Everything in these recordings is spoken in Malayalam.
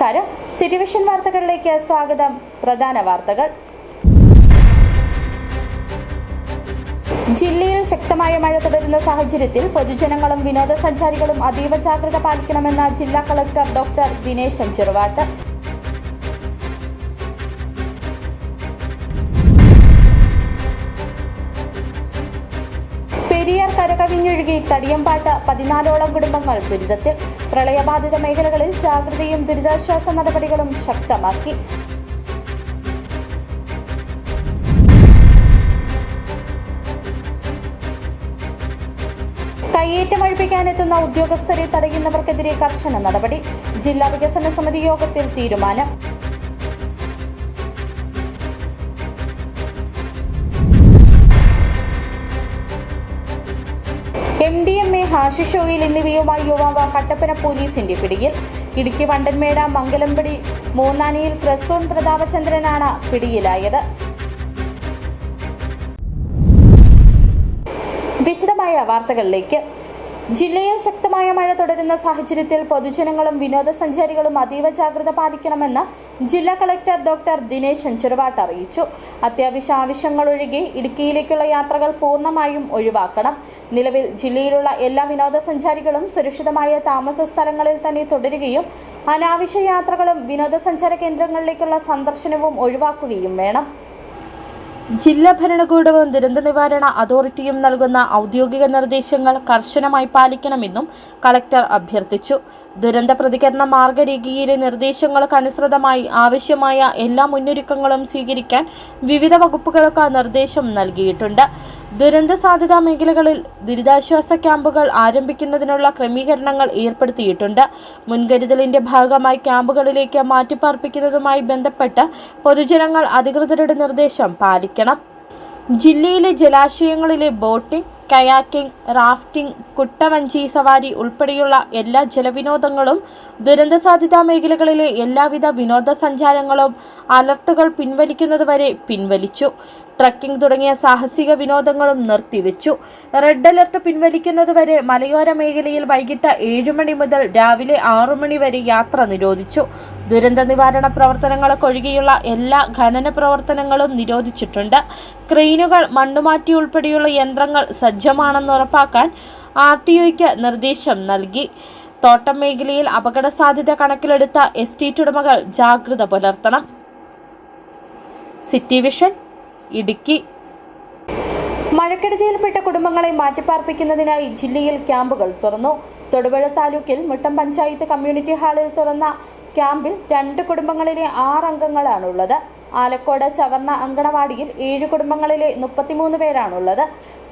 നമസ്കാരം. സിറ്റി വിഷൻ വാർത്തകളിലേക്ക് സ്വാഗതം. പ്രധാന വാർത്തകൾ. ജില്ലയിൽ ശക്തമായ മഴ തുടരുന്ന സാഹചര്യത്തിൽ പൊതുജനങ്ങളും വിനോദസഞ്ചാരികളും അതീവ ജാഗ്രത പാലിക്കണമെന്ന് ജില്ലാ കളക്ടർ ഡോക്ടർ ദിനേശൻ ചെറുവാട്ട്. പെരിയാർ കരകവിഞ്ഞൊഴുകി തടിയമ്പാട്ട് 14ഓളം കുടുംബങ്ങൾ ദുരിതത്തിൽ. പ്രളയബാധിത മേഖലകളിൽ ജാഗ്രതയും ദുരിതാശ്വാസ നടപടികളും ശക്തമാക്കി. കയ്യേറ്റമഴിപ്പിക്കാനെത്തുന്ന ഉദ്യോഗസ്ഥരെ തടയുന്നവർക്കെതിരെ കർശന നടപടി. ജില്ലാ വികസന സമിതി യോഗത്തിൽ തീരുമാനം. MDMA, ഹാഷിഷ് ഓയിൽ എന്നിവയുമായി യുവാവ് കട്ടപ്പന പോലീസിന്റെ പിടിയിൽ. ഇടുക്കി വണ്ടൻമേട് മംഗലംപടി മൂന്നാനിയിൽ പ്രസൂൺ പ്രതാപചന്ദ്രനാണ് പിടിയിലായത്. വിശദമായ വാർത്തകളിലേക്ക്. ജില്ലയിൽ ശക്തമായ മഴ തുടരുന്ന സാഹചര്യത്തിൽ പൊതുജനങ്ങളും വിനോദസഞ്ചാരികളും അതീവ ജാഗ്രത പാലിക്കണമെന്ന് ജില്ലാ കളക്ടർ ഡോക്ടർ ദിനേശൻ ചെറുവാട്ട് അറിയിച്ചു. അത്യാവശ്യ ആവശ്യങ്ങളൊഴികെ ഇടുക്കിയിലേക്കുള്ള യാത്രകൾ പൂർണ്ണമായും ഒഴിവാക്കണം. നിലവിൽ ജില്ലയിലുള്ള എല്ലാ വിനോദസഞ്ചാരികളും സുരക്ഷിതമായ താമസ സ്ഥലങ്ങളിൽ തന്നെ തുടരുകയും അനാവശ്യ യാത്രകളും വിനോദസഞ്ചാര കേന്ദ്രങ്ങളിലേക്കുള്ള സന്ദർശനവും ഒഴിവാക്കുകയും വേണം. ജില്ലാ ഭരണകൂടവും ദുരന്ത നിവാരണ അതോറിറ്റിയും നൽകുന്ന ഔദ്യോഗിക നിർദ്ദേശങ്ങൾ കർശനമായി പാലിക്കണമെന്നും കളക്ടർ അഭ്യർത്ഥിച്ചു. ദുരന്ത പ്രതികരണ മാർഗരേഖയിലെ നിർദ്ദേശങ്ങൾക്കനുസൃതമായി ആവശ്യമായ എല്ലാ മുന്നൊരുക്കങ്ങളും സ്വീകരിക്കാൻ വിവിധ വകുപ്പുകൾക്ക് നിർദ്ദേശം നൽകിയിട്ടുണ്ട്. ദുരന്ത സാധ്യതാ മേഖലകളിൽ ദുരിതാശ്വാസ ക്യാമ്പുകൾ ആരംഭിക്കുന്നതിനുള്ള ക്രമീകരണങ്ങൾ ഏർപ്പെടുത്തിയിട്ടുണ്ട്. മുൻകരുതലിന്റെ ഭാഗമായി ക്യാമ്പുകളിലേക്ക് മാറ്റിപ്പാർപ്പിക്കുന്നതുമായി ബന്ധപ്പെട്ട് പൊതുജനങ്ങൾ അധികൃതരുടെ നിർദ്ദേശം പാലിക്കണം. ജില്ലയിലെ ജലാശയങ്ങളിലെ ബോട്ടിംഗ്, കയാക്കിംഗ്, റാഫ്റ്റിംഗ്, കുട്ടവഞ്ചി സവാരി ഉൾപ്പെടെയുള്ള എല്ലാ ജലവിനോദങ്ങളും ദുരന്തസാധ്യതാ മേഖലകളിലെ എല്ലാവിധ വിനോദസഞ്ചാരങ്ങളും അലർട്ടുകൾ പിൻവലിക്കുന്നതുവരെ പിൻവലിച്ചു. ട്രക്കിംഗ് തുടങ്ങിയ സാഹസിക വിനോദങ്ങളും നിർത്തിവെച്ചു. റെഡ് അലർട്ട് പിൻവലിക്കുന്നതുവരെ മലയോര മേഖലയിൽ വൈകിട്ട് 7 മണി മുതൽ രാവിലെ 6 മണി വരെ യാത്ര നിരോധിച്ചു. ദുരന്ത നിവാരണ പ്രവർത്തനങ്ങൾക്കൊഴികെയുള്ള എല്ലാ ഖനന പ്രവർത്തനങ്ങളും നിരോധിച്ചിട്ടുണ്ട്. ക്രെയിനുകൾ, മണ്ണുമാറ്റി ഉൾപ്പെടെയുള്ള യന്ത്രങ്ങൾ സജ്ജമാണെന്ന് ഉറപ്പാക്കാൻ RTOയ്ക്ക് നിർദ്ദേശം നൽകി. തോട്ടം മേഖലയിൽ അപകട സാധ്യത കണക്കിലെടുത്ത എസ്റ്റേറ്റ് ഉടമകൾ ജാഗ്രത പുലർത്തണം. City vision Idukki. മഴക്കെടുതിയിൽപ്പെട്ട കുടുംബങ്ങളെ മാറ്റിപ്പാർപ്പിക്കുന്നതിനായി ജില്ലയിൽ ക്യാമ്പുകൾ തുറന്നു. തൊടുപുഴ താലൂക്കിൽ മുട്ടം പഞ്ചായത്ത് കമ്മ്യൂണിറ്റി ഹാളിൽ തുറന്ന ക്യാമ്പിൽ 2 കുടുംബങ്ങളിലെ 6 അംഗങ്ങളാണുള്ളത്. ആലക്കോട് ചവർണ അങ്കണവാടിയിൽ 7 കുടുംബങ്ങളിലെ 33 പേരാണുള്ളത്.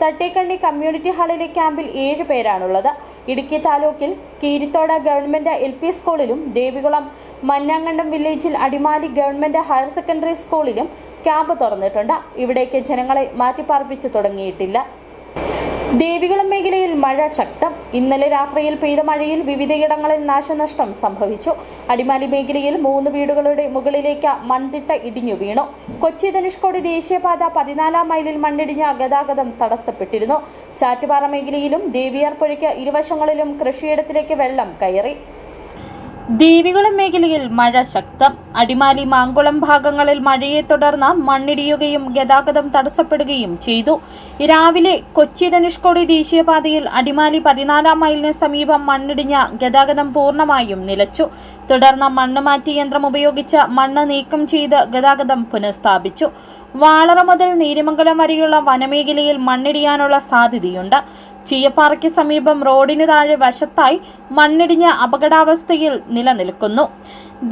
തട്ടേക്കണ്ണി കമ്മ്യൂണിറ്റി ഹാളിലെ ക്യാമ്പിൽ 7 പേരാണുള്ളത്. ഇടുക്കി താലൂക്കിൽ കീരിത്തോട് ഗവൺമെന്റ് LP സ്കൂളിലും ദേവികുളം മന്നാങ്കണ്ടം വില്ലേജിൽ അടിമാലി ഗവൺമെന്റ് ഹയർ സെക്കൻഡറി സ്കൂളിലും ക്യാമ്പ് തുറന്നിട്ടുണ്ട്. ഇവിടേക്ക് ജനങ്ങളെ മാറ്റിപ്പാർപ്പിച്ചു തുടങ്ങിയിട്ടില്ല. ദേവികുളം മേഖലയിൽ മഴ ശക്തം. ഇന്നലെ രാത്രിയിൽ പെയ്ത മഴയിൽ വിവിധയിടങ്ങളിൽ നാശനഷ്ടം സംഭവിച്ചു. അടിമാലി മേഖലയിൽ 3 വീടുകളുടെ മുകളിലേക്ക് മൺതിട്ട ഇടിഞ്ഞു വീണു. കൊച്ചി ധനുഷ്കോടി ദേശീയപാത 14-ാം മൈലിൽ മണ്ണിടിഞ്ഞ ഗതാഗതം തടസ്സപ്പെട്ടിരുന്നു. ചാറ്റുപാറ മേഖലയിലും ദേവിയാർ പുഴയ്ക്ക് ഇരുവശങ്ങളിലും കൃഷിയിടത്തിലേക്ക് വെള്ളം കയറി. ദേവികുളം മേഖലയിൽ മഴ ശക്തം. അടിമാലി മാങ്കുളം ഭാഗങ്ങളിൽ മഴയെ തുടർന്ന് മണ്ണിടിയുകയും ഗതാഗതം തടസ്സപ്പെടുകയും ചെയ്തു. രാവിലെ കൊച്ചി ധനുഷ്കോടി ദേശീയപാതയിൽ അടിമാലി 14-ാം മൈലിന് സമീപം മണ്ണിടിഞ്ഞ ഗതാഗതം പൂർണ്ണമായും നിലച്ചു. തുടർന്ന് മണ്ണ് മാറ്റി യന്ത്രം ഉപയോഗിച്ച് മണ്ണ് നീക്കം ചെയ്ത് ഗതാഗതം പുനഃസ്ഥാപിച്ചു. വാളറ മുതൽ നീരിമംഗലം വരെയുള്ള വനമേഖലയിൽ മണ്ണിടിയാനുള്ള സാധ്യതയുണ്ട്. ചീയപ്പാറയ്ക്ക് സമീപം റോഡിന് താഴെ വശത്തായി മണ്ണിടിഞ്ഞ അപകടാവസ്ഥയിൽ നിലനിൽക്കുന്നു.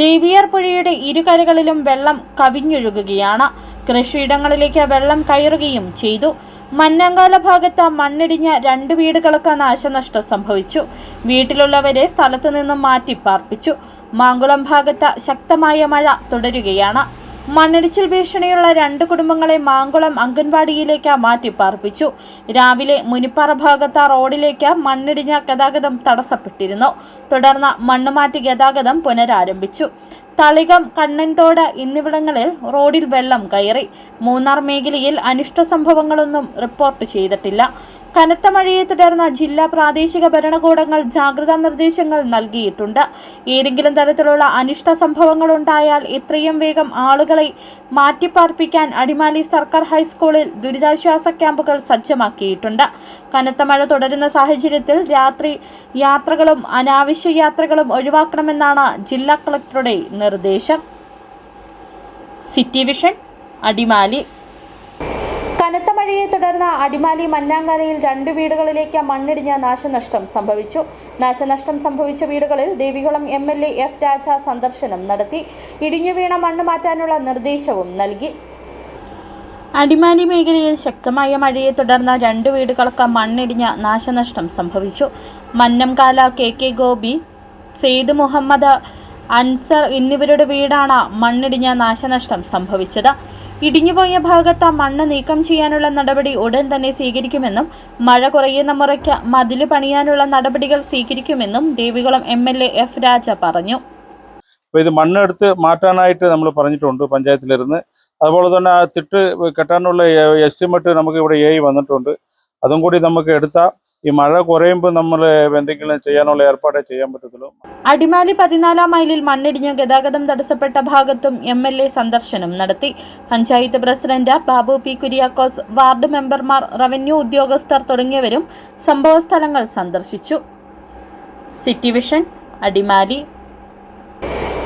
ദേവിയാർ പുഴയുടെ ഇരുകരകളിലും വെള്ളം കവിഞ്ഞൊഴുകുകയാണ്. കൃഷിയിടങ്ങളിലേക്ക് വെള്ളം കയറുകയും ചെയ്തു. മന്നങ്കാല ഭാഗത്ത് മണ്ണിടിഞ്ഞ 2 വീടുകൾക്ക് നാശനഷ്ടം സംഭവിച്ചു. വീട്ടിലുള്ളവരെ സ്ഥലത്തു നിന്നും മാറ്റി പാർപ്പിച്ചു. മാങ്കുളം ഭാഗത്ത് ശക്തമായ മഴ തുടരുകയാണ്. മണ്ണിടിച്ചിൽ ഭീഷണിയുള്ള 2 കുടുംബങ്ങളെ മാങ്കുളം അംഗൻവാടിയിലേക്ക് മാറ്റിപ്പാർപ്പിച്ചു. രാവിലെ മുനിപ്പാറ ഭാഗത്ത് റോഡിലേക്ക് മണ്ണിടിഞ്ഞ ഗതാഗതം തടസ്സപ്പെട്ടിരുന്നു. തുടർന്ന് മണ്ണുമാറ്റി ഗതാഗതം പുനരാരംഭിച്ചു. തളികം, കണ്ണൻതോട് എന്നിവിടങ്ങളിൽ റോഡിൽ വെള്ളം കയറി. മൂന്നാർ മേഖലയിൽ അനിഷ്ട സംഭവങ്ങളൊന്നും റിപ്പോർട്ട് ചെയ്തിട്ടില്ല. കനത്ത മഴയെ തുടർന്ന് ജില്ലാ പ്രാദേശിക ഭരണകൂടങ്ങൾ ജാഗ്രതാ നിർദ്ദേശങ്ങൾ നൽകിയിട്ടുണ്ട്. ഏതെങ്കിലും തരത്തിലുള്ള അനിഷ്ട സംഭവങ്ങൾ ഉണ്ടായാൽ എത്രയും വേഗം ആളുകളെ മാറ്റിപ്പാർപ്പിക്കാൻ അടിമാലി സർക്കാർ ഹൈസ്കൂളിൽ ദുരിതാശ്വാസ ക്യാമ്പുകൾ സജ്ജമാക്കിയിട്ടുണ്ട്. കനത്ത മഴ തുടരുന്ന സാഹചര്യത്തിൽ രാത്രി യാത്രകളും അനാവശ്യ യാത്രകളും ഒഴിവാക്കണമെന്നാണ് ജില്ലാ കളക്ടറുടെ നിർദ്ദേശം. City vision, Adimali. കനത്ത മഴയെ തുടർന്ന് അടിമാലി മന്നാങ്ങാലയിൽ 2 വീടുകളിലേക്ക് മണ്ണിടിഞ്ഞ് നാശനഷ്ടം സംഭവിച്ചു. നാശനഷ്ടം സംഭവിച്ച വീടുകളിൽ ദേവികുളം MLA F. രാജ സന്ദർശനം നടത്തി. ഇടിഞ്ഞു വീണ മണ്ണ് മാറ്റാനുള്ള നിർദ്ദേശവും നൽകി. അടിമാലി മേഖലയിൽ ശക്തമായ മഴയെ തുടർന്ന് 2 വീടുകൾക്ക് മണ്ണിടിഞ്ഞ് നാശനഷ്ടം സംഭവിച്ചു. മന്നംകാല KK ഗോപി, സെയ്ദ് മുഹമ്മദ്, അൻസർ എന്നിവരുടെ വീടാണ് മണ്ണിടിഞ്ഞ് നാശനഷ്ടം സംഭവിച്ചത്. ഇടിഞ്ഞുപോയ ഭാഗത്ത് മണ്ണ് നീക്കം ചെയ്യാനുള്ള നടപടി ഉടൻ തന്നെ സ്വീകരിക്കുമെന്നും മഴ കുറയുന്ന മുറയ്ക്ക് മതില് പണിയാനുള്ള നടപടികൾ സ്വീകരിക്കുമെന്നും ദേവികുളം MLA F. രാജ പറഞ്ഞു. ഇത് മണ്ണെടുത്ത് മാറ്റാനായിട്ട് നമ്മൾ പറഞ്ഞിട്ടുണ്ട് പഞ്ചായത്തിലിരുന്ന്. അതുപോലെ തന്നെ ആ തിട്ട് കെട്ടാനുള്ള എസ്റ്റിമേറ്റ് നമുക്ക് ഇവിടെ വന്നിട്ടുണ്ട്. അതും കൂടി നമുക്ക് എടുത്താൽ ഈ മഴ കുറയുമ്പോൾ നമ്മൾ എന്തെങ്കിലും ചെയ്യാനുള്ള ഏർപ്പാടേ ചെയ്യാൻ പറ്റത്തുള്ളൂ. അടിമാലി 14 മൈലിൽ മണ്ണിടിഞ്ഞ് ഗതാഗതം തടസ്സപ്പെട്ട ഭാഗത്തും MLA സന്ദർശനം നടത്തി. Panchayat president Babu P. Kuriakose, ward മെമ്പർമാർ, റവന്യൂ ഉദ്യോഗസ്ഥർ തുടങ്ങിയവരും സംഭവസ്ഥലങ്ങൾ സന്ദർശിച്ചു. City vision, Adimali.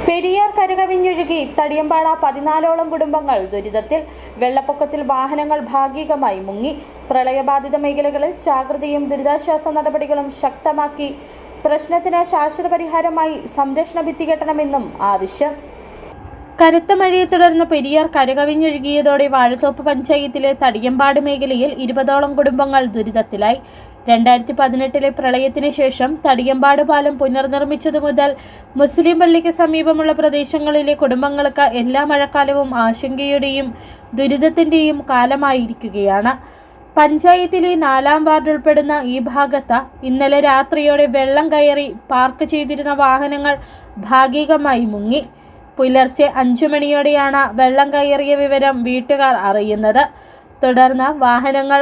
പെരിയാർ കരകവിഞ്ഞൊഴുകി തടിയമ്പാട 14ഓളം കുടുംബങ്ങൾ ദുരിതത്തിൽ. വെള്ളപ്പൊക്കത്തിൽ വാഹനങ്ങൾ ഭാഗികമായി മുങ്ങി. പ്രളയബാധിത മേഖലകളിൽ ജാഗ്രതയും ദുരിതാശ്വാസ നടപടികളും ശക്തമാക്കി. പ്രശ്നത്തിന് ശാശ്വത പരിഹാരമായി സംരക്ഷണ ഭിത്തി കെട്ടണമെന്നും ആവശ്യം. കനത്ത മഴയെ തുടർന്ന് പെരിയാർ കരകവിഞ്ഞൊഴുകിയതോടെ വാഴത്തോപ്പ് പഞ്ചായത്തിലെ തടിയമ്പാട് മേഖലയിൽ 20ഓളം കുടുംബങ്ങൾ ദുരിതത്തിലായി. 2018 പ്രളയത്തിന് ശേഷം തടിയമ്പാട് പാലം പുനർനിർമ്മിച്ചതു മുതൽ മുസ്ലിം പള്ളിക്ക് സമീപമുള്ള പ്രദേശങ്ങളിലെ കുടുംബങ്ങൾക്ക് എല്ലാ മഴക്കാലവും ആശങ്കയുടെയും ദുരിതത്തിൻ്റെയും കാലമായിരിക്കുകയാണ്. പഞ്ചായത്തിലെ 4ാം വാർഡ് ഉൾപ്പെടുന്ന ഈ ഭാഗത്ത് ഇന്നലെ രാത്രിയോടെ വെള്ളം കയറി പാർക്ക് ചെയ്തിരുന്ന വാഹനങ്ങൾ ഭാഗികമായി മുങ്ങി. പുലർച്ചെ 5 മണിയോടെയാണ് വെള്ളം കയറിയ വിവരം വീട്ടുകാർ അറിയുന്നത്. തുടർന്ന് വാഹനങ്ങൾ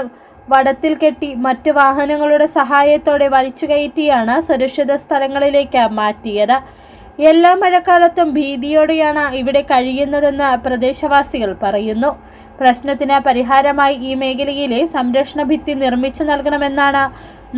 വടത്തിൽ കെട്ടി മറ്റ് വാഹനങ്ങളുടെ സഹായത്തോടെ വലിച്ചു കയറ്റിയാണ് സുരക്ഷിത സ്ഥലങ്ങളിലേക്ക് മാറ്റിയത്. എല്ലാ മഴക്കാലത്തും ഭീതിയോടെയാണ് ഇവിടെ കഴിയുന്നതെന്ന് പ്രദേശവാസികൾ പറയുന്നു. പ്രശ്നത്തിന് പരിഹാരമായി ഈ മേഖലയിലെ സംരക്ഷണ ഭിത്തി നിർമ്മിച്ചു നൽകണമെന്നാണ്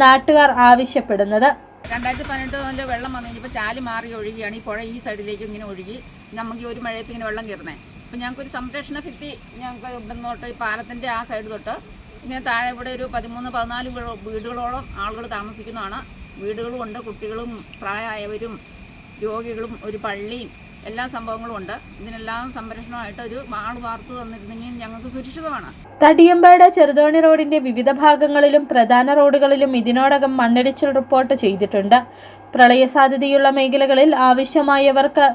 നാട്ടുകാർ ആവശ്യപ്പെടുന്നത്. 2018 വെള്ളം വന്നു കഴിഞ്ഞപ്പോൾ ചാല് മാറി ഒഴുകിയാണ് ഈ പുഴ ഈ സൈഡിലേക്ക് ഇങ്ങനെ ഒഴുകി നമുക്ക് ഒരു മഴയത്ത് ഇങ്ങനെ വെള്ളം കയറുന്നത്. അപ്പോൾ ഞങ്ങൾക്കൊരു സംരക്ഷണ ഭിത്തി ഞങ്ങൾക്ക് ഇവിടെ തൊട്ട് ഈ പാലത്തിൻ്റെ ആ സൈഡ് തൊട്ട് ഇങ്ങനെ താഴെ ഇവിടെ ഒരു 13-14 വീടുകളോളം ആളുകൾ താമസിക്കുന്നതാണ്. വീടുകളുമുണ്ട്, കുട്ടികളും പ്രായമായവരും രോഗികളും ഒരു പള്ളിയും എല്ലാ സംഭവങ്ങളും ഉണ്ട്. ഇതിനെല്ലാം സംരക്ഷണമായിട്ട് ഒരു മാൾ വാർത്തു തന്നിരുന്നെങ്കിൽ ഞങ്ങൾക്ക് സുരക്ഷിതമാണ്. തടിയമ്പാട് ചെറുതോണി റോഡിന്റെ വിവിധ ഭാഗങ്ങളിലും പ്രധാന റോഡുകളിലും ഇതിനോടകം മണ്ണിടിച്ചിൽ റിപ്പോർട്ട് ചെയ്തിട്ടുണ്ട്. പ്രളയ സാധ്യതയുള്ള മേഖലകളിൽ ആവശ്യമായവർക്ക്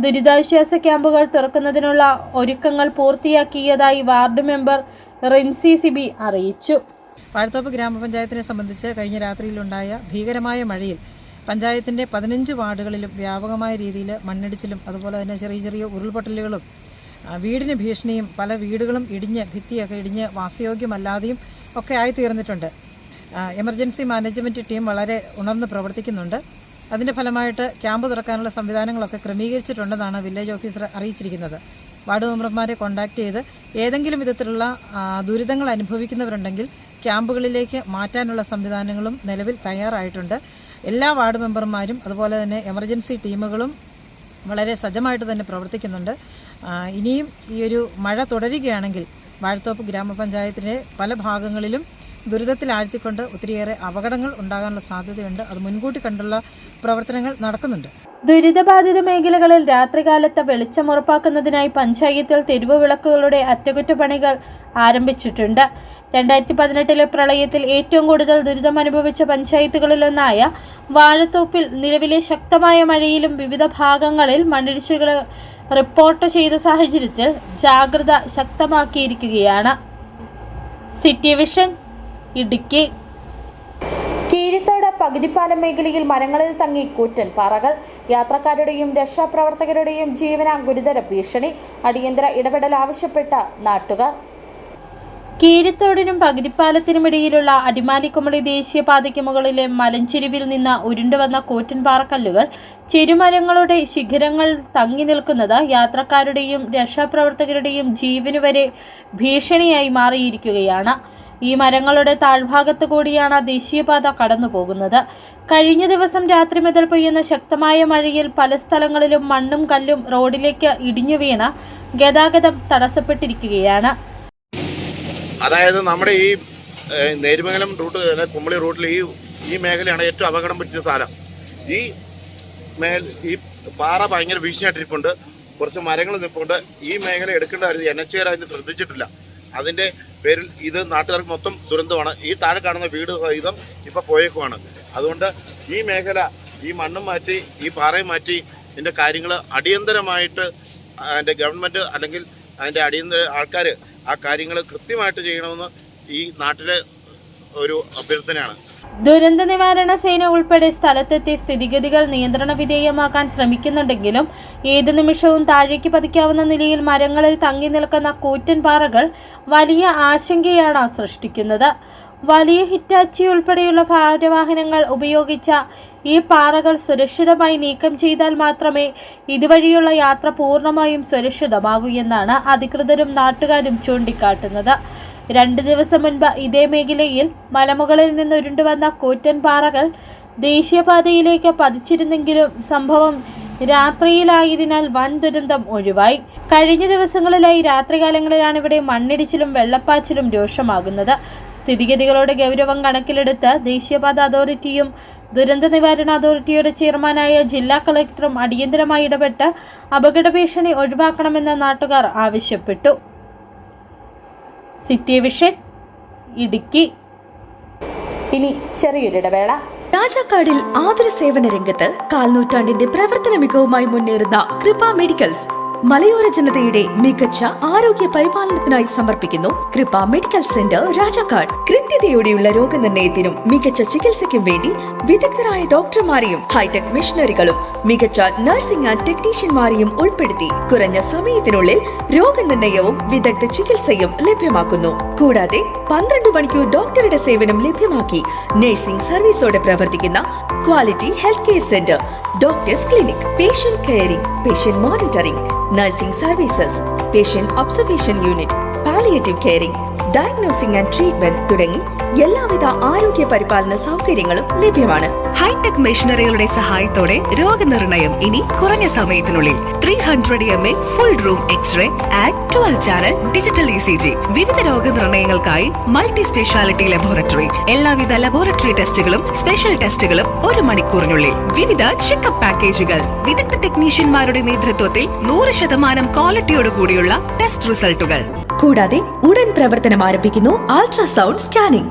ദുരിതാശ്വാസ ക്യാമ്പുകൾ തുറക്കുന്നതിനുള്ള ഒരുക്കങ്ങൾ പൂർത്തിയാക്കിയതായി വാർഡ് മെമ്പർ റിൻസി സിബി അറിയിച്ചു. വാഴത്തോപ്പ് ഗ്രാമപഞ്ചായത്തിനെ സംബന്ധിച്ച് കഴിഞ്ഞ രാത്രിയിലുണ്ടായ ഭീകരമായ മഴയിൽ പഞ്ചായത്തിൻ്റെ 15 വാർഡുകളിലും വ്യാപകമായ രീതിയിൽ മണ്ണിടിച്ചിലും അതുപോലെ തന്നെ ചെറിയ ചെറിയ ഉരുൾപൊട്ടലുകളും വീടിന് ഭീഷണിയും പല വീടുകളും ഇടിഞ്ഞ് ഭിത്തിയൊക്കെ ഇടിഞ്ഞ് വാസയോഗ്യമല്ലാതെയും ഒക്കെ ആയിത്തീർന്നിട്ടുണ്ട്. എമർജൻസി മാനേജ്മെൻറ്റ് ടീം വളരെ ഉണർന്ന് പ്രവർത്തിക്കുന്നുണ്ട്. അതിൻ്റെ ഫലമായിട്ട് ക്യാമ്പ് തുറക്കാനുള്ള സംവിധാനങ്ങളൊക്കെ ക്രമീകരിച്ചിട്ടുണ്ടെന്നാണ് വില്ലേജ് ഓഫീസർ അറിയിച്ചിരിക്കുന്നത്. വാർഡ് മെമ്പർമാരെ കോൺടാക്ട് ചെയ്ത് ഏതെങ്കിലും വിധത്തിലുള്ള ദുരിതങ്ങൾ അനുഭവിക്കുന്നവരുണ്ടെങ്കിൽ ക്യാമ്പുകളിലേക്ക് മാറ്റാനുള്ള സംവിധാനങ്ങളും നിലവിൽ തയ്യാറായിട്ടുണ്ട്. എല്ലാ വാർഡ് മെമ്പർമാരും അതുപോലെ തന്നെ എമർജൻസി ടീമുകളും വളരെ സജ്ജമായിട്ട് തന്നെ പ്രവർത്തിക്കുന്നുണ്ട്. ഇനിയും ഈ ഒരു മഴ തുടരുകയാണെങ്കിൽ വാഴത്തോപ്പ് ഗ്രാമപഞ്ചായത്തിൻ്റെ പല ഭാഗങ്ങളിലും ദുരിതത്തിലാഴ്ത്തിക്കൊണ്ട് ഒത്തിരിയേറെ അപകടങ്ങൾ ഉണ്ടാകാനുള്ള സാധ്യതയുണ്ട്. അത് മുൻകൂട്ടി കണ്ടുള്ള പ്രവർത്തനങ്ങൾ നടക്കുന്നുണ്ട്. ദുരിതബാധിത മേഖലകളിൽ രാത്രികാലത്ത് വെളിച്ചം ഉറപ്പാക്കുന്നതിനായി പഞ്ചായത്തിൽ തെരുവ് വിളക്കുകളുടെ അറ്റകുറ്റപ്പണികൾ ആരംഭിച്ചിട്ടുണ്ട്. 2018 പ്രളയത്തിൽ ഏറ്റവും കൂടുതൽ ദുരിതം അനുഭവിച്ച പഞ്ചായത്തുകളിലൊന്നായ വാഴത്തോപ്പിൽ നിലവിലെ ശക്തമായ മഴയിലും വിവിധ ഭാഗങ്ങളിൽ മണ്ണിടിച്ചിലുകൾ റിപ്പോർട്ട് ചെയ്ത സാഹചര്യത്തിൽ ജാഗ്രത ശക്തമാക്കിയിരിക്കുകയാണ്. City vision, Idukki. കീരിത്തോട് പകുതിപ്പാലം മേഖലയിൽ മരങ്ങളിൽ തങ്ങി കൂറ്റൻ പാറകൾ. യാത്രക്കാരുടെയും രക്ഷാപ്രവർത്തകരുടെയും ജീവന ഗുരുതര ഭീഷണി. അടിയന്തര ഇടപെടൽ ആവശ്യപ്പെട്ട നാട്ടുകാർ. കീരിത്തോടിനും പകുതിപ്പാലത്തിനുമിടയിലുള്ള അടിമാലിക്കുമളി ദേശീയപാതയ്ക്ക് മുകളിലെ മലഞ്ചെരിവിൽ നിന്ന് ഉരുണ്ടുവന്ന കൂറ്റൻ പാറക്കല്ലുകൾ ചെരുമരങ്ങളുടെ ശിഖരങ്ങൾ തങ്ങി നിൽക്കുന്നത് യാത്രക്കാരുടെയും രക്ഷാപ്രവർത്തകരുടെയും ജീവന് വരെ ഭീഷണിയായി മാറിയിരിക്കുകയാണ്. ഈ മരങ്ങളുടെ താഴ്ഭാഗത്ത് കൂടിയാണ് ദേശീയപാത കടന്നു പോകുന്നത്. കഴിഞ്ഞ ദിവസം രാത്രി മുതൽ പെയ്യുന്ന ശക്തമായ മഴയിൽ പല സ്ഥലങ്ങളിലും മണ്ണും കല്ലും റോഡിലേക്ക് ഇടിഞ്ഞു വീണ ഗതാഗതം തടസ്സപ്പെട്ടിരിക്കുകയാണ്. അതായത് നമ്മുടെ ഈ നേരുമംഗലം റൂട്ട് അല്ലെ കുമളി റൂട്ടിൽ ഈ മേഖലയാണ് ഏറ്റവും അപകടം പറ്റിയ സ്ഥലം. ഈ പാറ ഭയങ്കര ഭീഷണിയായിട്ടിരിപ്പുണ്ട്. കുറച്ച് മരങ്ങൾ നിൽപ്പുണ്ട്. ഈ മേഖല എടുക്കേണ്ടതായിരുന്നു. NHAR അതിന് ശ്രദ്ധിച്ചിട്ടില്ല. അതിൻ്റെ പേരിൽ ഇത് നാട്ടുകാർക്ക് മൊത്തം ദുരന്തമാണ്. ഈ താഴെ കാണുന്ന വീട് സഹിതം ഇപ്പോൾ പോയേക്കുവാണ്. അതുകൊണ്ട് ഈ മേഖല ഈ മണ്ണും മാറ്റി ഈ പാറയും മാറ്റി ഇതിൻ്റെ കാര്യങ്ങൾ അടിയന്തരമായിട്ട് അതിൻ്റെ ഗവൺമെൻറ് അല്ലെങ്കിൽ അതിൻ്റെ അടിയന്തര ആൾക്കാർ ആ കാര്യങ്ങൾ കൃത്യമായിട്ട് ചെയ്യണമെന്ന് ഈ നാട്ടിലെ ഒരു അഭ്യർത്ഥനയാണ്. ദുരന്ത നിവാരണ സേന ഉൾപ്പെടെ സ്ഥലത്തെത്തി സ്ഥിതിഗതികൾ നിയന്ത്രണ വിധേയമാക്കാൻ ശ്രമിക്കുന്നുണ്ടെങ്കിലും ഏതു നിമിഷവും താഴേക്ക് പതിക്കാവുന്ന നിലയിൽ മരങ്ങളിൽ തങ്ങി നിൽക്കുന്ന കൂറ്റൻ പാറകൾ വലിയ ആശങ്കയാണ് സൃഷ്ടിക്കുന്നത്. വലിയ ഹിറ്റാച്ചി ഉൾപ്പെടെയുള്ള ഭാരവാഹനങ്ങൾ ഉപയോഗിച്ച ഈ പാറകൾ സുരക്ഷിതമായി നീക്കം ചെയ്താൽ മാത്രമേ ഇതുവഴിയുള്ള യാത്ര പൂർണ്ണമായും സുരക്ഷിതമാകൂ എന്നാണ് അധികൃതരും നാട്ടുകാരും ചൂണ്ടിക്കാട്ടുന്നത്. 2 ദിവസം മുൻപ് ഇതേ മേഖലയിൽ മലമുകളിൽ നിന്ന് ഉരുണ്ടുവന്ന കൂറ്റൻ പാറകൾ ദേശീയപാതയിലേക്ക് പതിച്ചിരുന്നെങ്കിലും സംഭവം രാത്രിയിലായതിനാൽ വൻ ദുരന്തം ഒഴിവായി. കഴിഞ്ഞ ദിവസങ്ങളിലായി രാത്രികാലങ്ങളിലാണ് ഇവിടെ മണ്ണിടിച്ചിലും വെള്ളപ്പാച്ചിലും രൂക്ഷമാകുന്നത്. സ്ഥിതിഗതികളുടെ ഗൗരവം കണക്കിലെടുത്ത് ദേശീയപാത അതോറിറ്റിയും ദുരന്ത നിവാരണ അതോറിറ്റിയുടെ ചെയർമാനായ ജില്ലാ കളക്ടറും അടിയന്തരമായി ഇടപെട്ട് അപകട ഭീഷണി ഒഴിവാക്കണമെന്ന് നാട്ടുകാർ ആവശ്യപ്പെട്ടു. City vision Idukki. ഇനി ചെറിയൊരിടവേള. രാജാക്കാടിൽ ആതുര സേവന രംഗത്ത് കാൽനൂറ്റാണ്ടിന്റെ പ്രവർത്തന മികവുമായി മുന്നേറുന്ന കൃപ മെഡിക്കൽസ് മലയോര ജനതയുടെ മികച്ച ആരോഗ്യ പരിപാലനത്തിനായി സമർപ്പിക്കുന്നു കൃപ മെഡിക്കൽ സെന്റർ രാജാക്കാട്. കൃത്യതയോടെയുള്ള രോഗനിർണയത്തിനും മികച്ച ചികിത്സയ്ക്കും വേണ്ടി വിദഗ്ധരായ ഡോക്ടർമാരെയും ഹൈടെക് മെഷീനറികളും മികച്ച നഴ്സിംഗ് ആൻഡ് ടെക്നീഷ്യന്മാരെയും ഉൾപ്പെടുത്തി കുറഞ്ഞ സമയത്തിനുള്ളിൽ രോഗനിർണയവും വിദഗ്ധ ചികിത്സയും ലഭ്യമാക്കുന്നു. കൂടാതെ 12 മണിക്കൂർ ഡോക്ടറുടെ സേവനം ലഭ്യമാക്കി നഴ്സിംഗ് സർവീസോടെ പ്രവർത്തിക്കുന്ന quality health care centre, doctors clinic, patient caring, patient monitoring, nursing services, patient observation unit, palliative caring, diagnosing and treatment തുടങ്ങി എല്ലാവിധ ആരോഗ്യ പരിപാലന സൗകര്യങ്ങളും ലഭ്യമാണ്. ഹൈടെക് മെഷീനറികളുടെ സഹായത്തോടെ രോഗനിർണയം ഇനി കുറഞ്ഞ സമയത്തിനുള്ളിൽ 300 ml full room X-ray and 12 channel digital ECG. വിവിധ രോഗനിർണയങ്ങൾക്കായി മൾട്ടി സ്പെഷ്യാലിറ്റി ലബോറട്ടറി. എല്ലാവിധ ലബോറട്ടറി ടെസ്റ്റുകളും സ്പെഷ്യൽ ടെസ്റ്റുകളും 1 മണിക്കൂറിനുള്ളിൽ. വിവിധ ചെക്കപ്പ് പാക്കേജുകൾ. വിദഗ്ധ ടെക്നീഷ്യന്മാരുടെ നേതൃത്വത്തിൽ 100% ക്വാളിറ്റിയോടുകൂടിയുള്ള ടെസ്റ്റ് റിസൾട്ടുകൾ. കൂടാതെ ഉടൻ പ്രവർത്തനം ആരംഭിക്കുന്നു അൾട്രാസൗണ്ട് സ്കാനിംഗ്.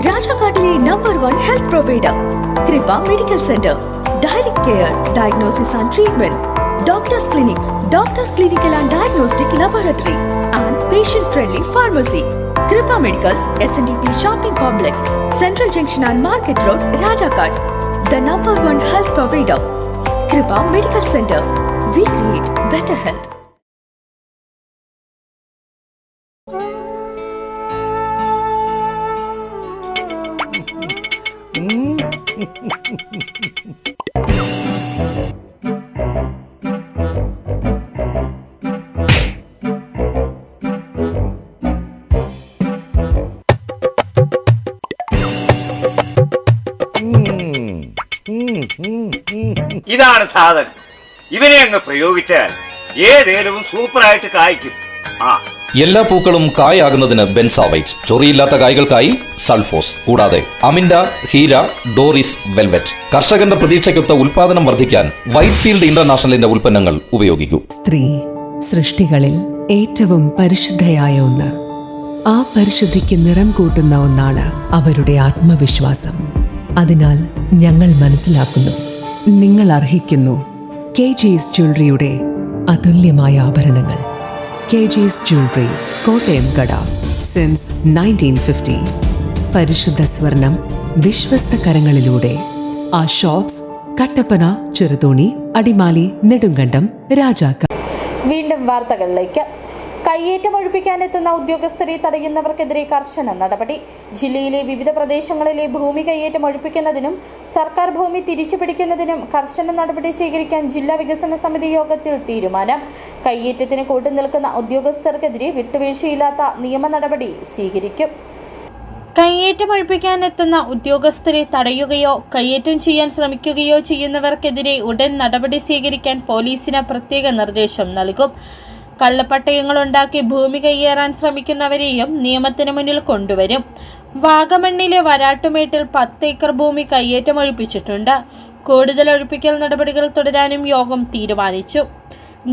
രാജാക്കാട്ടിലെ number 1 health provider Kripa medical centre. Direct care, diagnosis and treatment, doctors clinic, doctors clinical and diagnostic laboratory and patient friendly pharmacy. Kripa Medicals, SNDP Shopping Complex, Central Junction and Market Road, Rajakad. The number 1 health provider, Kripa Medical Center. We create better health. ഇതാണ് സാധനം. ഇവനെ അങ്ങ് പ്രയോഗിച്ചാൽ ഏതേലും സൂപ്പറായിട്ട് കായ്ക്കും. എല്ലാ പൂക്കളും കായാകുന്നതിന് ബെൻസാവൈറ്റ്, ചൊറിയില്ലാത്ത കായ്കൾക്കായി സൾഫോസ്, കൂടാതെ അമിൻഡ, ഹീര, ഡോറിസ്, വെൽവെറ്റ്. കർഷകന്റെ പ്രതീക്ഷയ്ക്കൊത്ത ഉൽപാദനം വർദ്ധിക്കാൻ വൈറ്റ്ഫീൽഡ് ഇന്റർനാഷണലിന്റെ ഉൽപ്പന്നങ്ങൾ ഉപയോഗിക്കൂ. സ്ത്രീ സൃഷ്ടികളിൽ ഏറ്റവും പരിശുദ്ധയായ ഒന്ന്. ആ പരിശുദ്ധിക്ക് നിറം കൂട്ടുന്ന ഒന്നാണ് അവരുടെ ആത്മവിശ്വാസം. അതിനാൽ ഞങ്ങൾ മനസ്സിലാക്കുന്നു, നിങ്ങൾ അർഹിക്കുന്നു KG's ജ്വല്ലറിയുടെ അതുല്യമായ ആഭരണങ്ങൾ. KG's ജ്വല്ലറി, കോട്ടയം കട, സിൻസ് 1950. പരിശുദ്ധ സ്വർണം വിശ്വസ്ത കരങ്ങളിലൂടെ. ആ ഷോപ്സ് കട്ടപ്പന, ചെറുതോണി, അടിമാലി, നെടുങ്കണ്ടം, രാജാക്ക. വീണ്ടും വാർത്തകളിലേക്ക്. കയ്യേറ്റം ഒഴിപ്പിക്കാനെത്തുന്ന ഉദ്യോഗസ്ഥരെ തടയുന്നവർക്കെതിരെ കർശന നടപടി. ജില്ലയിലെ വിവിധ പ്രദേശങ്ങളിലെ ഭൂമി കയ്യേറ്റം ഒഴിപ്പിക്കുന്നതിനും സർക്കാർ ഭൂമി തിരിച്ചുപിടിക്കുന്നതിനും കർശന നടപടി സ്വീകരിക്കാൻ ജില്ലാ വികസന സമിതി യോഗത്തിൽ തീരുമാനം. കയ്യേറ്റത്തിന് കൂട്ടുനിൽക്കുന്ന ഉദ്യോഗസ്ഥർക്കെതിരെ വിട്ടുവീഴ്ചയില്ലാത്ത നിയമ നടപടി സ്വീകരിക്കും. കയ്യേറ്റം ഒഴിപ്പിക്കാനെത്തുന്ന ഉദ്യോഗസ്ഥരെ തടയുകയോ കയ്യേറ്റം ചെയ്യാൻ ശ്രമിക്കുകയോ ചെയ്യുന്നവർക്കെതിരെ ഉടൻ നടപടി സ്വീകരിക്കാൻ പോലീസിന് പ്രത്യേക നിർദ്ദേശം നൽകും. കള്ളപ്പട്ടയങ്ങളുണ്ടാക്കി ഭൂമി കയ്യേറാൻ ശ്രമിക്കുന്നവരെയും നിയമത്തിന് മുന്നിൽ കൊണ്ടുവരും. വാഗമണ്ണിലെ വരാട്ടുമേട്ടിൽ 10 ഏക്കർ ഭൂമി കയ്യേറ്റം ഒഴിപ്പിച്ചിട്ടുണ്ട്. കൂടുതൽ ഒഴിപ്പിക്കൽ നടപടികൾ തുടരാനും യോഗം തീരുമാനിച്ചു.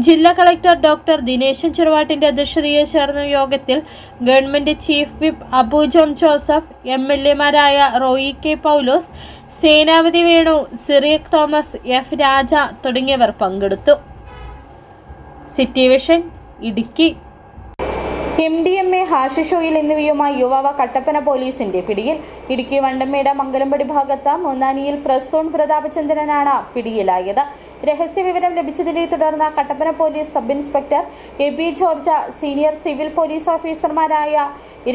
ജില്ലാ കളക്ടർ ഡോക്ടർ ദിനേശൻ ചെറുവാട്ടിന്റെ അധ്യക്ഷതയിൽ ചേർന്ന യോഗത്തിൽ government chief whip Abu John Joseph, MLA-മാരായ Roy K Paulose, Senapathi Venu, Cyriac Thomas, F Raja തുടങ്ങിയവർ പങ്കെടുത്തു. City vision Idukki. MDMA, hashish oil എന്നിവയുമായി യുവാവ് കട്ടപ്പന പോലീസിന്റെ പിടിയിൽ. ഇടുക്കി വണ്ടമേട മംഗലംപടി ഭാഗത്ത് മൂന്നാനിയിൽ പ്രസ്തോൺ പ്രതാപചന്ദ്രനാണ് പിടിയിലായത്. രഹസ്യവിവരം ലഭിച്ചതിനെ തുടർന്ന് Kattappana police sub inspector AB George, senior civil police ഓഫീസർമാരായ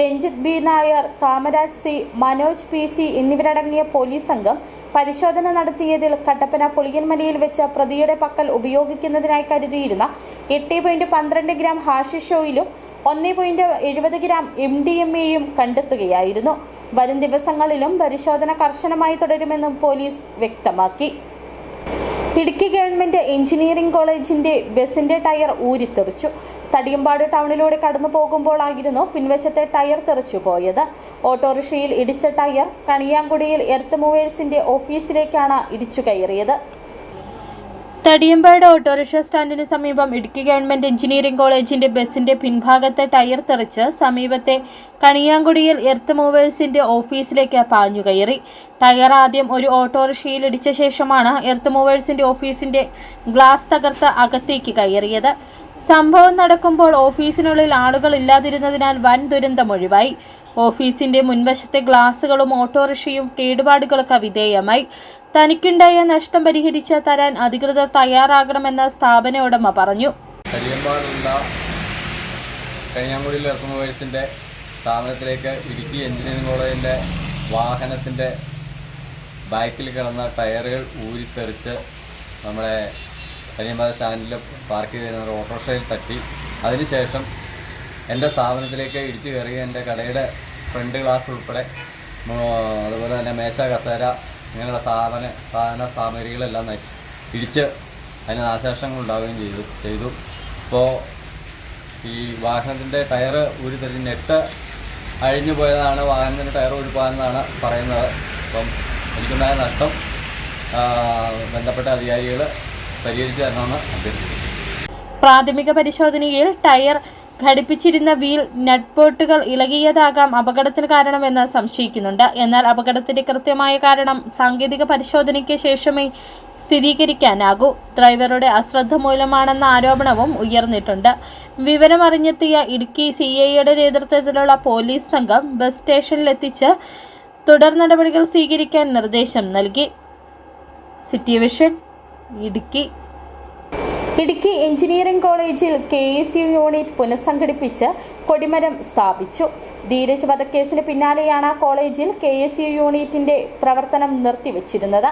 Ranjith B Nair, Kamaraj C, Manoj PC എന്നിവരടങ്ങിയ പോലീസ് സംഘം പരിശോധന നടത്തിയതിൽ കട്ടപ്പന പുളിയൻമലയിൽ വെച്ച് പ്രതിയുടെ പക്കൽ ഉപയോഗിക്കുന്നതിനായി കരുതിയിരുന്ന 8.12 ഗ്രാം ഹാഷിഷ് ഓയിലും 1.70 ഗ്രാം MDMAയും കണ്ടെത്തുകയായിരുന്നു. വരും ദിവസങ്ങളിലും പരിശോധന കർശനമായി തുടരുമെന്നും പോലീസ് വ്യക്തമാക്കി. ഇടുക്കി ഗവൺമെന്റ് എഞ്ചിനീയറിംഗ് കോളേജിന്റെ ബസിന്റെ ടയർ ഊരിത്തെറിച്ചു. തടിയമ്പാട് ടൗണിലൂടെ കടന്നു പോകുമ്പോഴായിരുന്നു പിൻവശത്തെ ടയർ തെറിച്ചു പോയത്. ഓട്ടോറിക്ഷയിൽ ഇടിച്ച ടയർ കണിയാങ്കുടിയിൽ എർത്ത് മൂവേഴ്സിന്റെ ഓഫീസിലേക്കാണ് ഇടിച്ചു കയറിയത്. തടിയമ്പാട് ഓട്ടോറിക്ഷ സ്റ്റാൻഡിന് സമീപം ഇടുക്കി ഗവൺമെന്റ് എഞ്ചിനീയറിംഗ് കോളേജിന്റെ ബസിന്റെ പിൻഭാഗത്തെ ടയർ തെറിച്ച് സമീപത്തെ കണിയാങ്കുടിയിൽ എർത്ത് മൂവേഴ്സിന്റെ ഓഫീസിലേക്ക് പാഞ്ഞുകയറി. ടയർ ആദ്യം ഒരു ഓട്ടോറിക്ഷയിൽ ഇടിച്ച ശേഷമാണ് എർത്ത് മൂവേഴ്സിന്റെ ഓഫീസിന്റെ ഗ്ലാസ് തകർത്ത് അകത്തേക്ക് കയറിയത്. സംഭവം നടക്കുമ്പോൾ ഓഫീസിനുള്ളിൽ ആളുകൾ ഇല്ലാതിരുന്നതിനാൽ വൻ ദുരന്തമൊഴിവായി. ഓഫീസിന്റെ മുൻവശത്തെ ഗ്ലാസുകളും ഓട്ടോറിക്ഷയും കേടുപാടുകൾക്ക് വിധേയമായി. തനിക്കുണ്ടായ നഷ്ടം പരിഹരിച്ച് തരാൻ അധികൃതർ തയ്യാറാകണമെന്ന് സ്ഥാപന ഉടമ പറഞ്ഞു. കണിയാങ്കുടിയിൽ എർത്ത് മൂവേഴ്സിന്റെ സ്ഥാപനത്തിലേക്ക് ഇടുക്കി എഞ്ചിനീയറിംഗ് കോളേജിന്റെ വാഹനത്തിന്റെ ബാക്കിൽ കിടന്ന ടയറുകൾ ഊരിത്തെറിച്ച് നമ്മുടെ കനിയമ്പാട് സ്റ്റാൻഡിൽ പാർക്ക് ചെയ്തിരുന്ന ഒരു ഓട്ടോറിക്ഷയിൽ തട്ടി. അതിനുശേഷം എൻ്റെ സ്ഥാപനത്തിലേക്ക് ഇടിച്ചു കയറി എൻ്റെ കടയുടെ ഫ്രണ്ട് ഗ്ലാസ് ഉൾപ്പെടെ അതുപോലെ തന്നെ മേശ, കസേര ഇങ്ങനെയുള്ള സാധന സാമഗ്രികളെല്ലാം ഇടിച്ച് അതിന് നാശനഷ്ടങ്ങൾ ഉണ്ടാവുകയും ചെയ്തു. ഇപ്പോൾ ഈ വാഹനത്തിൻ്റെ ടയർ ഊരിത്തെറിച്ച് നെറ്റ് അഴിഞ്ഞു പോയതാണ്, വാഹനത്തിൻ്റെ ടയർ ഊരിപ്പോയെന്നാണ് പറയുന്നത്. അപ്പം എനിക്കുണ്ടായ നഷ്ടം ബന്ധപ്പെട്ട അധികാരികൾ പരിഹരിച്ചു തരണമെന്ന് അഭ്യർത്ഥിക്കുന്നു. പ്രാഥമിക പരിശോധനയിൽ ടയർ ഘടിപ്പിച്ചിരുന്ന വീൽ നട്ട്ബോൾട്ടുകൾ ഇളകിയതാകാം അപകടത്തിന് കാരണമെന്ന് സംശയിക്കുന്നുണ്ട്. എന്നാൽ അപകടത്തിന്റെ കൃത്യമായ കാരണം സാങ്കേതിക പരിശോധനയ്ക്ക് ശേഷമേ സ്ഥിരീകരിക്കാനാകൂ. ഡ്രൈവറുടെ അശ്രദ്ധ മൂലമാണെന്ന ആരോപണവും ഉയർന്നിട്ടുണ്ട്. വിവരമറിഞ്ഞെത്തിയ ഇടുക്കി CIയുടെ നേതൃത്വത്തിലുള്ള പോലീസ് സംഘം ബസ് സ്റ്റേഷനിലെത്തിച്ച് തുടർ നടപടികൾ സ്വീകരിക്കാൻ നിർദ്ദേശം നൽകി. City vision Idukki. Idukki engineering കോളേജിൽ KSU യൂണിറ്റ് പുനഃസംഘടിപ്പിച്ച് കൊടിമരം സ്ഥാപിച്ചു. ധീരജ് വധക്കേസിന് പിന്നാലെയാണ് കോളേജിൽ KSU യൂണിറ്റിന്റെ പ്രവർത്തനം നിർത്തിവച്ചിരുന്നത്.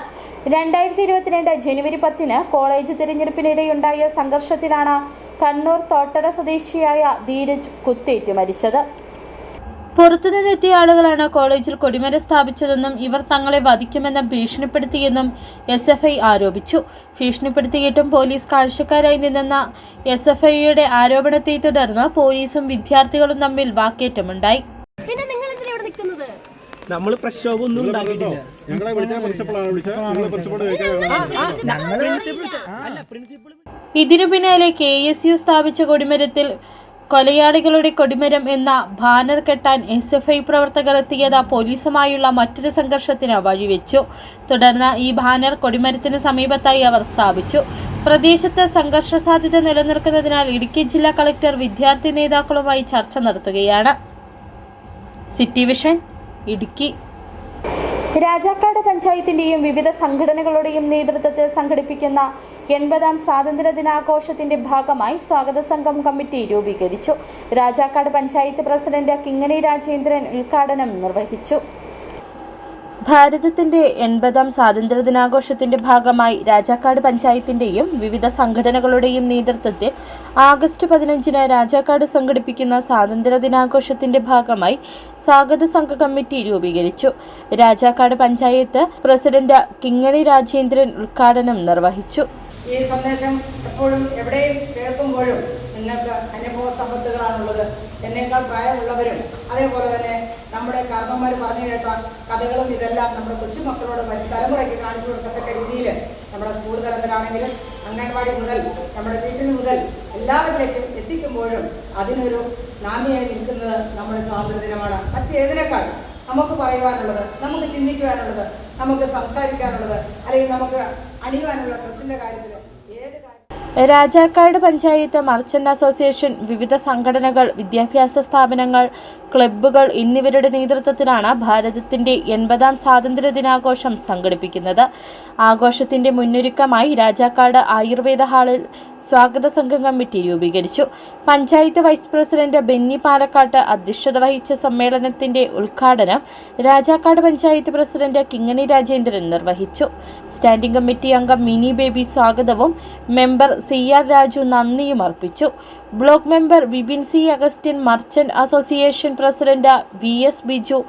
2022 ജനുവരി 10 കോളേജ് തിരഞ്ഞെടുപ്പിനിടെയുണ്ടായ സംഘർഷത്തിലാണ് കണ്ണൂർ തോട്ടട സ്വദേശിയായ ധീരജ് കുത്തേറ്റ് മരിച്ചത്. പുറത്തുനിന്നെത്തിയ ആളുകളാണ് കോളേജിൽ കൊടിമരം സ്ഥാപിച്ചതെന്നും ഇവർ തങ്ങളെ വധിക്കുമെന്ന് ഭീഷണിപ്പെടുത്തിയെന്നും SFI ആരോപിച്ചു. ഭീഷണിപ്പെടുത്തിയിട്ടും പോലീസ് കാഴ്ചക്കാരായി നിന്നെന്ന SFIയുടെ ആരോപണത്തെ തുടർന്ന് പോലീസും വിദ്യാർത്ഥികളും തമ്മിൽ വാക്കേറ്റമുണ്ടായി. നമ്മൾ പ്രക്ഷോഭമൊന്നും ഉണ്ടാക്കിയിട്ടില്ല. ഇതിനു പിന്നാലെ KSU സ്ഥാപിച്ച കൊടിമരത്തിൽ കൊലയാളികളുടെ കൊടിമരം എന്ന ബാനർ കെട്ടാൻ SFI പ്രവർത്തകർ എത്തിയത് പോലീസുമായുള്ള മറ്റൊരു സംഘർഷത്തിന് വഴിവെച്ചു. തുടർന്ന് ഈ ബാനർ കൊടിമരത്തിന് സമീപത്തായി അവർ സ്ഥാപിച്ചു. പ്രദേശത്ത് സംഘർഷ സാധ്യത നിലനിൽക്കുന്നതിനാൽ ഇടുക്കി ജില്ലാ കളക്ടർ വിദ്യാർത്ഥി നേതാക്കളുമായി ചർച്ച നടത്തുകയാണ്. City vision Idukki. രാജാക്കാട് പഞ്ചായത്തിന്റെയും വിവിധ സംഘടനകളുടെയും നേതൃത്വത്തിൽ സംഘടിപ്പിക്കുന്ന 80ാം സ്വാതന്ത്ര്യദിനാഘോഷത്തിന്റെ ഭാഗമായി സ്വാഗത സംഘം കമ്മിറ്റി രൂപീകരിച്ചു. രാജാക്കാട് പഞ്ചായത്ത് പ്രസിഡന്റ് കിങ്ങണി രാജേന്ദ്രൻ ഉദ്ഘാടനം നിർവഹിച്ചു. ഭാരതത്തിന്റെ 80ാം സ്വാതന്ത്ര്യദിനാഘോഷത്തിന്റെ ഭാഗമായി രാജാക്കാട് പഞ്ചായത്തിന്റെയും വിവിധ സംഘടനകളുടെയും നേതൃത്വത്തിൽ ആഗസ്റ്റ് 15-ന് രാജാക്കാട് സംഘടിപ്പിക്കുന്ന സ്വാതന്ത്ര്യദിനാഘോഷത്തിന്റെ ഭാഗമായി സ്വാഗത സംഘ കമ്മിറ്റി രൂപീകരിച്ചു. രാജാക്കാട് പഞ്ചായത്ത് പ്രസിഡന്റ് കിങ്ങണി രാജേന്ദ്രൻ ഉദ്ഘാടനം നിർവഹിച്ചു. ഈ സന്ദേശം എപ്പോഴും എവിടെയും കേൾക്കുമ്പോഴും നിങ്ങൾക്ക് അനുഭവ സമ്പത്തുകളാണുള്ളത്. എന്നേക്കാൾ പ്രായമുള്ളവരും അതേപോലെ തന്നെ നമ്മുടെ കാരണവന്മാർ പറഞ്ഞു കേട്ട കഥകളും ഇതെല്ലാം നമ്മുടെ കൊച്ചുമക്കളോട് തലമുറയ്ക്ക് കാണിച്ചു കൊടുക്കത്തക്ക രീതിയിൽ നമ്മുടെ സ്കൂൾ തലത്തിലാണെങ്കിലും അംഗൻവാടി മുതൽ നമ്മുടെ വീട്ടിൽ മുതൽ എല്ലാവരിലേക്കും എത്തിക്കുമ്പോഴും അതിനൊരു നാന്ദിയായി നിൽക്കുന്നത് നമ്മുടെ സ്വാതന്ത്ര്യദിനമാണ്. മറ്റേതിനേക്കാൾ നമുക്ക് പറയുവാനുള്ളത്, നമുക്ക് ചിന്തിക്കുവാനുള്ളത്, നമുക്ക് സംസാരിക്കാനുള്ളത്, അല്ലെങ്കിൽ നമുക്ക് അണിയുവാനുള്ള ഡ്രസ്സിൻ്റെ കാര്യത്തിൽ ഏത് കാര്യം. രാജാക്കാട് പഞ്ചായത്ത് മർച്ചന്റ് അസോസിയേഷൻ, വിവിധ സംഘടനകൾ, വിദ്യാഭ്യാസ സ്ഥാപനങ്ങൾ, ക്ലബ്ബുകൾ എന്നിവരുടെ നേതൃത്വത്തിലാണ് ഭാരതത്തിന്റെ 80ാം സ്വാതന്ത്ര്യദിനാഘോഷം സംഘടിപ്പിക്കുന്നത്. ആഘോഷത്തിന്റെ മുന്നൊരുക്കമായി രാജാക്കാട് ആയുർവേദ ഹാളിൽ സ്വാഗത സംഘം കമ്മിറ്റി രൂപീകരിച്ചു. പഞ്ചായത്ത് വൈസ് പ്രസിഡന്റ് ബെന്നി പാലക്കാട്ട് അധ്യക്ഷത വഹിച്ച സമ്മേളനത്തിന്റെ ഉദ്ഘാടനം രാജാക്കാട് പഞ്ചായത്ത് പ്രസിഡന്റ് കിങ്ങണി രാജേന്ദ്രൻ നിർവഹിച്ചു. സ്റ്റാൻഡിംഗ് കമ്മിറ്റി അംഗം മിനി ബേബി സ്വാഗതവും മെമ്പർ CR രാജു നന്ദിയും അർപ്പിച്ചു. Block member Vipin C Augustine, merchant association president VS Biju,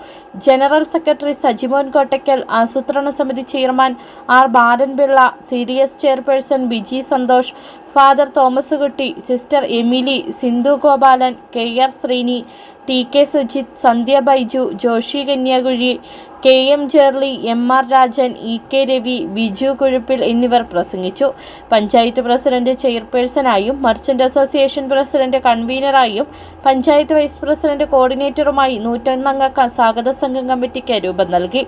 general secretary Sajimon Kottakkal, ആസൂത്രണ സമിതി chairman R Balanpillai, CDS chairperson Biji Santhosh, father Thomas Kutty, sister Emily, Sindhu Gopalan, KR Sreeni, TK Sujith, Sandhya Baiju, Joshi Kanyakuzhi, KM Jerly, MR Rajan, EK Ravi, Biju Kuzhuppil എന്നിവർ പ്രസംഗിച്ചു. പഞ്ചായത്ത് പ്രസിഡന്റ് ചെയർപേഴ്സണായും മർച്ചന്റ് അസോസിയേഷൻ പ്രസിഡന്റ് കൺവീനറായും പഞ്ചായത്ത് വൈസ് പ്രസിഡന്റ് കോർഡിനേറ്ററുമായി 101 അംഗ സ്വാഗത സംഘം കമ്മിറ്റിക്ക് രൂപം നൽകി.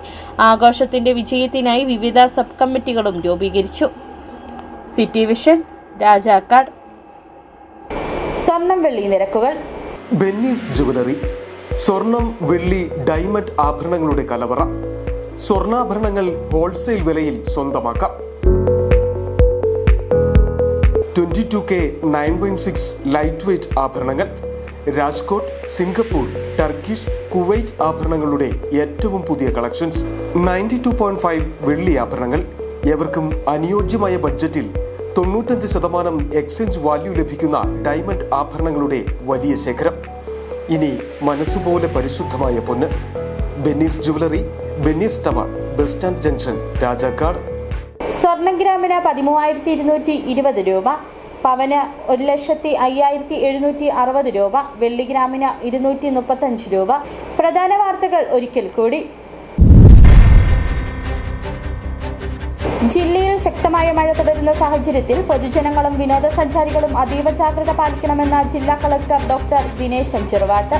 ആഘോഷത്തിന്റെ വിജയത്തിനായി വിവിധ സബ് കമ്മിറ്റികളും രൂപീകരിച്ചു. City vision, Rajakkad. സ്വർണം വെള്ളി നിരക്കുകൾ. ബെന്നീസ് ജുവലറി, സ്വർണം, വെള്ളി, ഡയമണ്ട് ആഭരണങ്ങളുടെ കലവറ. സ്വർണ്ണാഭരണങ്ങൾ ഹോൾസെയിൽ വിലയിൽ സ്വന്തമാക്കാം. 22K 916 ലൈറ്റ് വെയ്റ്റ് ആഭരണങ്ങൾ, രാജ്കോട്ട്, സിംഗപ്പൂർ, ടർക്കിഷ്, കുവൈറ്റ് ആഭരണങ്ങളുടെ ഏറ്റവും പുതിയ കളക്ഷൻസ്. 92.5 വെള്ളി ആഭരണങ്ങൾ. എവർക്കും അനുയോജ്യമായ ബഡ്ജറ്റിൽ 95% എക്സ്ചേഞ്ച് വാല്യൂ ലഭിക്കുന്ന ഡയമണ്ട് ആഭരണങ്ങളുടെ വലിയ ശേഖരം. ഇനി മനസ്സുപോലെ പരിശുദ്ധമായ പൊന്ന്. Benny's jewellery, Benny's tower, bus stand junction, Rajakkad. സ്വർണം ഗ്രാമിന് 13,220 രൂപ, പവന് 1,05,760 രൂപ, വെള്ളി ഗ്രാമിന് 235 രൂപ. പ്രധാന വാർത്തകൾ ഒരിക്കൽ കൂടി. ജില്ലയിൽ ശക്തമായ മഴ തുടരുന്ന സാഹചര്യത്തിൽ പൊതുജനങ്ങളും വിനോദസഞ്ചാരികളും അതീവ ജാഗ്രത പാലിക്കണമെന്ന് ജില്ലാ കളക്ടർ ഡോക്ടർ ദിനേശൻ ചെറുവാട്ട്.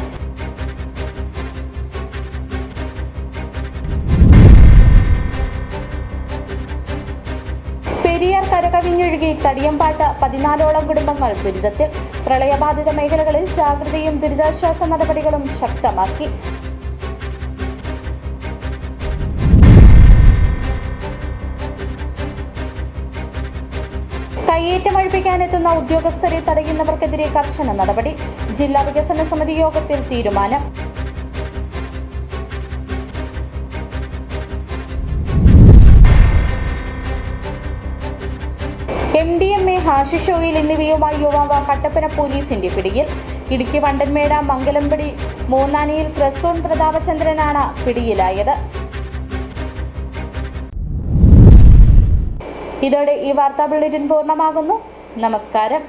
പെരിയാർ കരകവിഞ്ഞൊഴുകി തടിയമ്പാട്ട് 14ഓളം കുടുംബങ്ങൾ ദുരിതത്തിൽ. പ്രളയബാധിത മേഖലകളിൽ ജാഗ്രതയും ദുരിതാശ്വാസ നടപടികളും ശക്തമാക്കി. കയ്യേറ്റം ഒഴിപ്പിക്കാനെത്തുന്ന ഉദ്യോഗസ്ഥരെ തടയുന്നവർക്കെതിരെ കർശന നടപടി. ജില്ലാ വികസന സമിതി യോഗത്തിൽ തീരുമാനം. MDMA, ഹാഷിഷ് ഓയിൽ എന്നിവയുമായി യുവാവ് കട്ടപ്പന പോലീസിന്റെ പിടിയിൽ. ഇടുക്കി വണ്ടൻമേട് മംഗലംപടി മൂന്നാനിയിൽ പ്രസൂൺ പ്രതാപചന്ദ്രനാണ് പിടിയിലായത്. ഇതോടെ ഈ വാർത്താ ബുള്ളറ്റിൻ പൂർണ്ണമാകുന്നു. നമസ്കാരം.